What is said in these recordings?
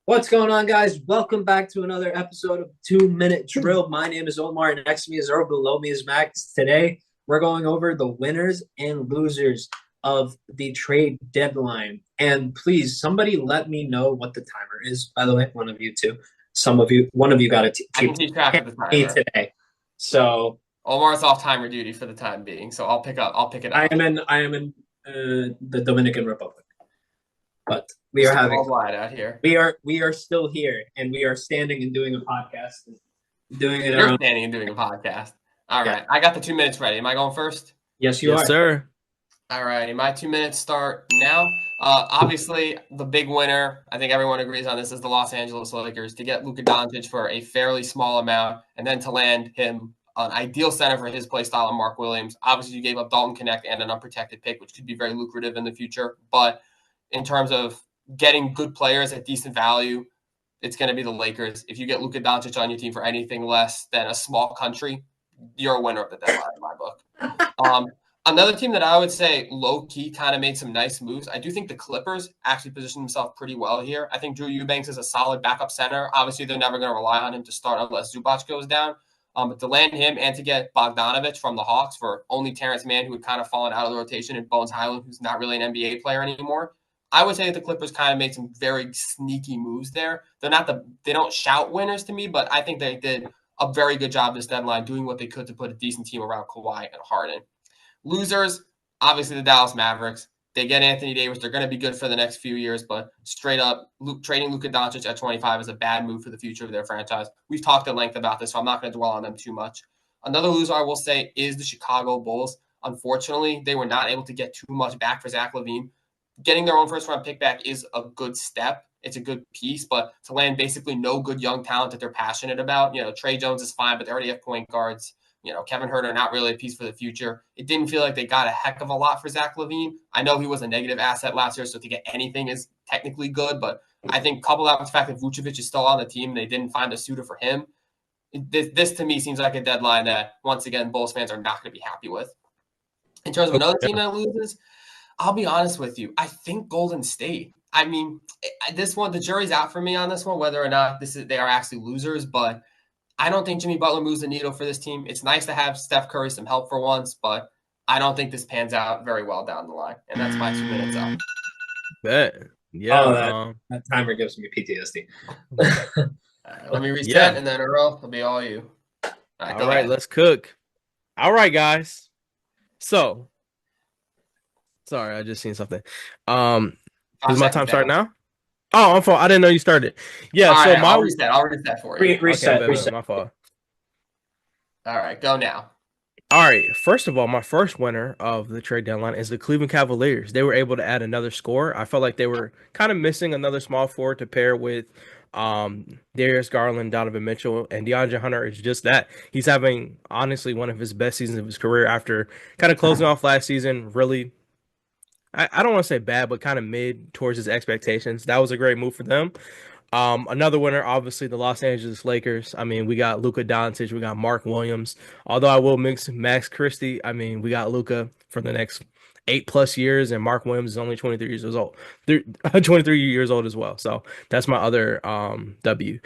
What's going on, guys? Welcome back to another episode of 2 Minute Drill. My name is Omar, and next to me is Earl. Below me is Max. Today, we're going over the winners and losers of the trade deadline. And please, somebody let me know what the timer is. By the way, one of you two. One of you got to I can keep track of the me timer. today. So Omar's off timer duty for the time being, so I'll pick it up. I am in the Dominican Republic, but we are Still having worldwide out here. we are still here, and we are standing and doing a podcast. Doing it You're around. standing and doing a podcast. All Yeah. right, I got the 2 minutes ready. Am I going first? Yes, you Yes, are. sir. All right, my 2 minutes start now. Obviously, the big winner, I think everyone agrees on this, is the Los Angeles Lakers to get Luka Doncic for a fairly small amount and then to land him an ideal center for his play style and Mark Williams. Obviously, you gave up DALTON, KNECHT, and an unprotected pick, which could be very lucrative in the future. But in terms of getting good players at decent value, it's going to be the Lakers. If you get Luka Doncic on your team for anything less than a small country, you're a winner of the deadline in my book. Another team that I would say low-key kind of made some nice moves. I do think the Clippers actually positioned themselves pretty well here. I think Drew Eubanks is a solid backup center. Obviously, they're never going to rely on him to start unless Zubac goes down. But to land him and to get Bogdanovich from the Hawks for only Terrence Mann, who had kind of fallen out of the rotation, and Bones Highland, who's not really an NBA player anymore, I would say that the Clippers kind of made some very sneaky moves there. They don't shout winners to me, but I think they did a very good job this deadline doing what they could to put a decent team around Kawhi and Harden. Losers, obviously the Dallas Mavericks. They get Anthony Davis. They're going to be good for the next few years, but straight up, trading Luka Doncic at 25 is a bad move for the future of their franchise. We've talked at length about this, so I'm not going to dwell on them too much. Another loser I will say is the Chicago Bulls. Unfortunately, they were not able to get too much back for Zach LaVine. Getting their own first-round pick back is a good step. It's a good piece, but to land basically no good young talent that they're passionate about, Trey Jones is fine, but they already have point guards. Kevin Huerter, not really a piece for the future. It didn't feel like they got a heck of a lot for Zach LaVine. I know he was a negative asset last year, so to get anything is technically good, but I think coupled out with the fact that Vucevic is still on the team, they didn't find a suitor for him. This to me seems like a deadline that, once again, Bulls fans are not going to be happy with. In terms of another team that loses, I'll be honest with you. I think Golden State. I mean, this one, the jury's out for me on this one, whether or not they are actually losers, but I don't think Jimmy Butler moves the needle for this team. It's nice to have Steph Curry some help for once, but I don't think this pans out very well down the line. And that's my 2 minutes up. Bet. Yeah. That timer gives me PTSD. Let me reset, and then Earl, it'll be all you. All right, let's cook. All right, guys. So, sorry, I just seen something. Is my time starting now? Oh, I'm fault. I didn't know you started. Yeah, all so right, I'll reset for you. Reset. My fault. All right, go now. All right. First of all, my first winner of the trade deadline is the Cleveland Cavaliers. They were able to add another scorer. I felt like they were kind of missing another small forward to pair with Darius Garland, Donovan Mitchell, and DeAndre Hunter is just that. He's having, honestly, one of his best seasons of his career after kind of closing off last season, really, I don't want to say bad, but kind of mid towards his expectations. That was a great move for them. Another winner, obviously, the Los Angeles Lakers. I mean, we got Luka Doncic, we got Mark Williams. Although I will mix Max Christie. I mean, we got Luka for the next 8+ years, and Mark Williams is only 23 years old. 23 years old as well. So that's my other W.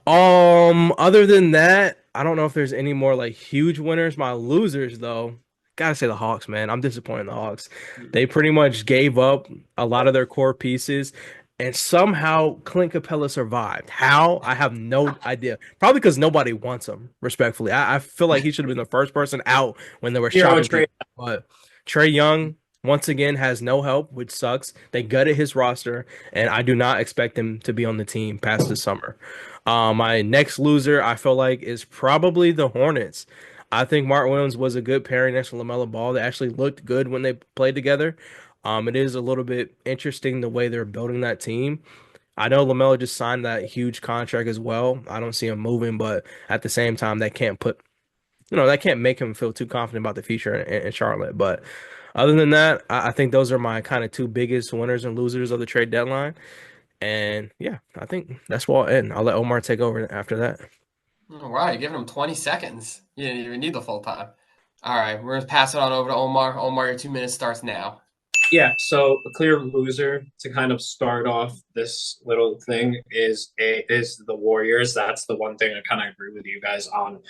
Other than that, I don't know if there's any more like huge winners. My losers, though, gotta say the Hawks, man. I'm disappointed in the Hawks. They pretty much gave up a lot of their core pieces, and somehow Clint Capella survived. How? I have no idea. Probably because nobody wants him, respectfully. I feel like he should have been the first person out when they were shopping people. But Trae Young, once again, has no help, which sucks. They gutted his roster, and I do not expect him to be on the team past the summer. My next loser, I feel like, is probably the Hornets. I think Mark Williams was a good pairing next to LaMelo Ball. They actually looked good when they played together. It is a little bit interesting the way they're building that team. I know LaMelo just signed that huge contract as well. I don't see him moving, but at the same time, that can't make him feel too confident about the future in Charlotte. But other than that, I think those are my kind of two biggest winners and losers of the trade deadline. And yeah, I think that's where I'll end. I'll let Omar take over after that. All right, you're giving him 20 seconds. You didn't even need the full time. All right, we're going to pass it on over to Omar. Omar, your 2 minutes starts now. Yeah, so a clear loser to kind of start off this little thing is the Warriors. That's the one thing I kind of agree with you guys on.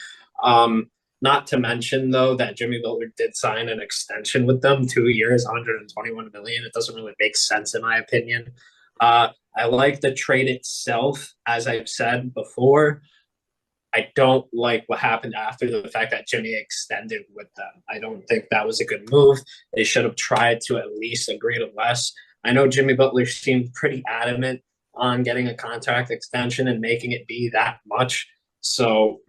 Not to mention though that Jimmy Butler did sign an extension with them, 2 years, 121 million. It doesn't really make sense in my opinion. I like the trade itself, as I've said before. I don't like what happened after the fact that Jimmy extended with them. I don't think that was a good move. They should have tried to at least agree to less. I know Jimmy Butler seemed pretty adamant on getting a contract extension and making it be that much. So,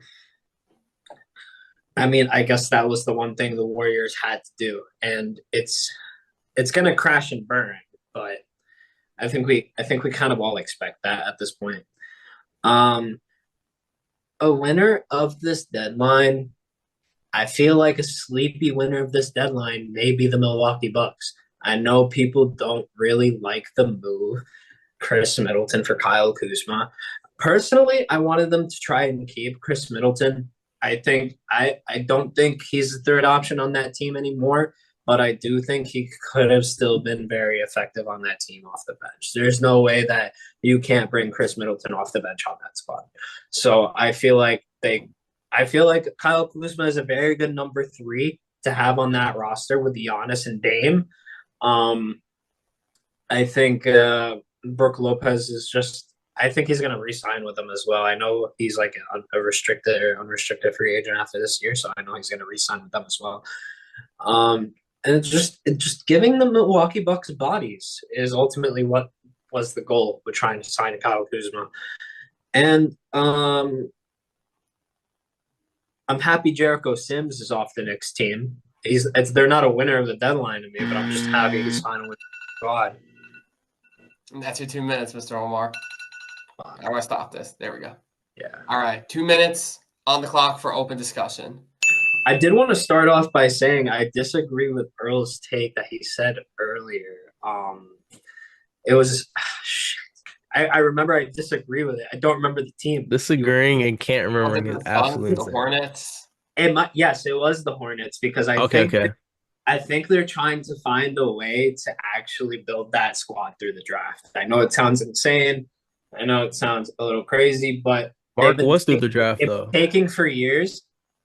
I mean, I guess that was the one thing the Warriors had to do, and it's going to crash and burn. But I think we kind of all expect that at this point. A winner of this deadline, I feel like a sleepy winner of this deadline may be the Milwaukee Bucks. I know people don't really like the move, Chris Middleton for Kyle Kuzma. Personally, I wanted them to try and keep Chris Middleton. I don't think he's the third option on that team anymore, but I do think he could have still been very effective on that team off the bench. There's no way that you can't bring Chris Middleton off the bench on that spot. So I feel like Kyle Kuzma is a very good number 3 to have on that roster with Giannis and Dame. I think Brook Lopez is I think he's going to re-sign with them as well. I know he's like a restricted or unrestricted free agent after this year, so I know he's going to re-sign with them as well. And it's just giving the Milwaukee Bucks bodies is ultimately what was the goal with trying to sign Kyle Kuzma. And I'm happy Jericho Sims is off the Knicks team. They're not a winner of the deadline to me, but I'm just happy he's finally with God. And that's your 2 minutes, Mr. Omar. I want to stop this. There we go. Yeah. All right, 2 minutes on the clock for open discussion. I did want to start off by saying I disagree with Earl's take that he said earlier. It was I remember I disagree with it. I don't remember the team. Disagreeing and can't remember The is absolutely the insane. Hornets. Yes, it was the Hornets because I think they're trying to find a way to actually build that squad through the draft. I know it sounds insane. I know it sounds a little crazy, but Mark was through the draft though. Taking for years.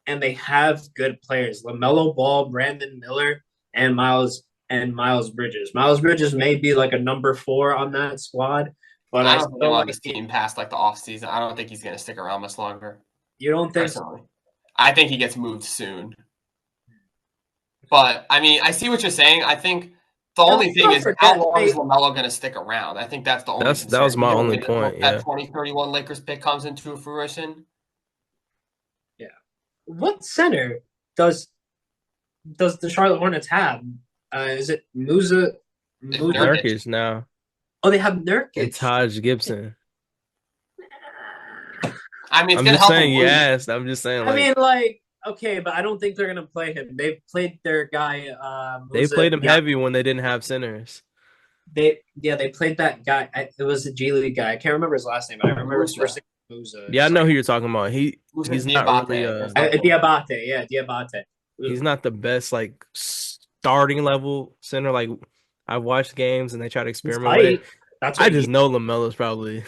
And they have good players: LaMelo Ball, Brandon Miller, and Miles Bridges. Miles Bridges may be like a number 4 on that squad, but I don't think on this team past like the offseason. I don't think he's going to stick around much longer. You don't think personally? I think he gets moved soon. But I mean, I see what you're saying. I think the only thing is how long is LaMelo going to stick around? I think that's the only. That was my only point. That 2031 Lakers pick comes into fruition. What center does the Charlotte Hornets have? Is it Musa? Nurkic now. Oh, they have Nurkic. It's Taj Gibson. I mean, I'm just saying yes. I'm just saying. I mean, like, okay, but I don't think they're gonna play him. They played their guy. They played him heavy when they didn't have centers. They played that guy. It was a G League guy. I can't remember his last name, but I remember his first name. Yeah, I know who you're talking about. He's not really Diabate. Diabate. He's not the best like starting level center. Like I watched games and they try to experiment with it. I just know LaMelo's probably.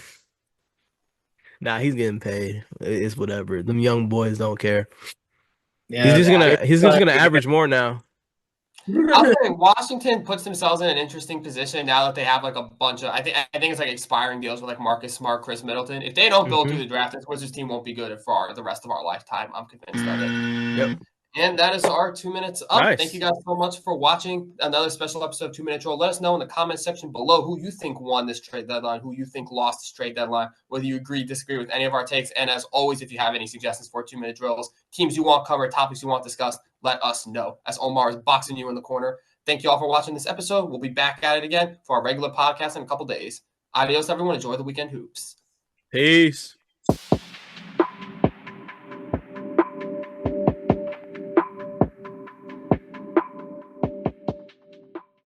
Nah, he's getting paid. It's whatever. Them young boys don't care. Yeah, he's just gonna average more now. I'm saying Washington puts themselves in an interesting position now that they have like a bunch of I think it's like expiring deals with like Marcus Smart, Chris Middleton. If they don't build through the draft, this Wizards team won't be good for the rest of our lifetime. I'm convinced of it. Yep. And that is our 2 minutes up. Nice. Thank you guys so much for watching another special episode of 2 Minute Drill. Let us know in the comment section below who you think won this trade deadline, who you think lost this trade deadline, whether you agree, disagree with any of our takes. And as always, if you have any suggestions for 2 Minute Drills, teams you want covered, topics you want discussed, let us know. As Omar is boxing you in the corner. Thank you all for watching this episode. We'll be back at it again for our regular podcast in a couple days. Adios, everyone. Enjoy the weekend hoops. Peace.